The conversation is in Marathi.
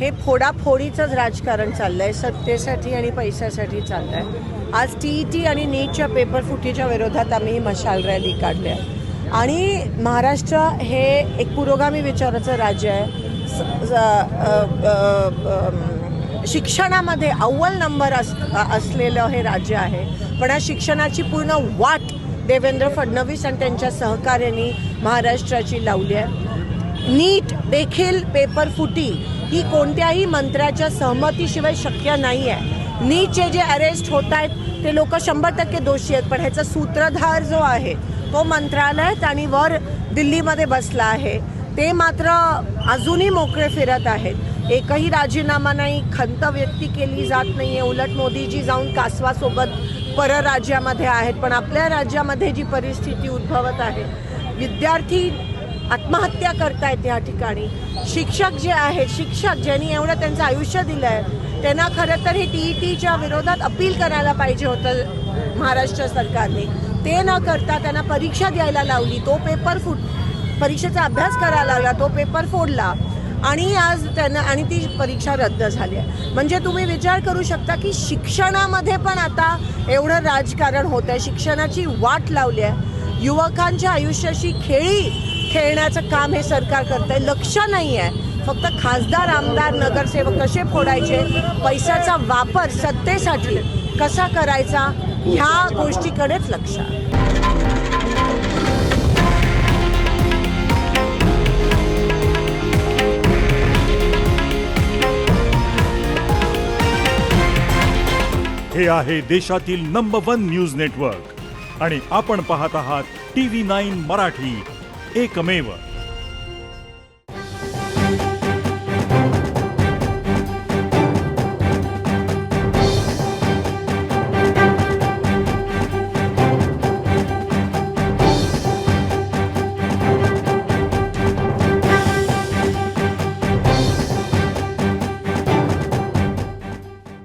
हे फोडाफोडीचंच राजकारण चाललंय, सत्तेसाठी आणि पैशासाठी चाललंय। आज TET आणि नीटच्या पेपर फुटीच्या विरोधात आम्ही मशाल रॅली काढल्या आणि महाराष्ट्र हे एक पुरोगामी विचाराचं राज्य आहे। शिक्षणामध्ये अव्वल नंबर असलेलं हे राज्य आहे, पण या शिक्षणाची पूर्ण वाट देवेंद्र फडणवीस आणि त्यांच्या सहकार्यांनी महाराष्ट्राची लावली आहे। नीट देखील पेपर फुटी ही कोणत्याही मंत्र्याच्या सहमतीशिवाय शक्य नाही आहे। नीटचे जे अरेस्ट होत आहेत ते लोक 100% दोषी आहेत, पण ह्याचा सूत्रधार जो आहे तो मंत्रालयात आणि वर दिल्लीमध्ये बसला आहे, ते मात्र अजूनही मोकळे फिरत आहेत। एकही राजीनामा नाही, खंत व्यक्ती केली जात नाही आहे। उलट मोदीजी जाऊन कासवासोबत परराज्यामध्ये आहेत, पण आपल्या राज्यामध्ये जी परिस्थिती उद्भवत आहे, विद्यार्थी आत्महत्या करतायत या ठिकाणी। शिक्षक जे आहेत, शिक्षक ज्यांनी एवढं त्यांचं आयुष्य दिलं आहे, त्यांना खरं तर हे TETच्या विरोधात अपील करायला पाहिजे होतं महाराष्ट्र सरकारने। ते न करता त्यांना परीक्षा द्यायला लावली, तो पेपर परीक्षेचा अभ्यास करायला लागला, तो पेपर फोडला आणि आज त्यांना आणि ती परीक्षा रद्द झाली आहे। म्हणजे तुम्ही विचार करू शकता की शिक्षणामध्ये पण आता एवढं राजकारण होत आहे, शिक्षणाची वाट लावली आहे। युवकांच्या आयुष्याशी खेळण्याचं काम हे सरकार करत आहे। लक्ष नाही आहे, फक्त खासदार, आमदार, नगरसेवक कसे फोडायचे, पैशाचा वापर सत्तेसाठी कसा करायचा, ह्या गोष्टीकडेच लक्ष आहे। हे आहे देशातील नंबर 1 न्यूज नेटवर्क आणि आपण पाहत आहात TV9 मराठी, एकमेव।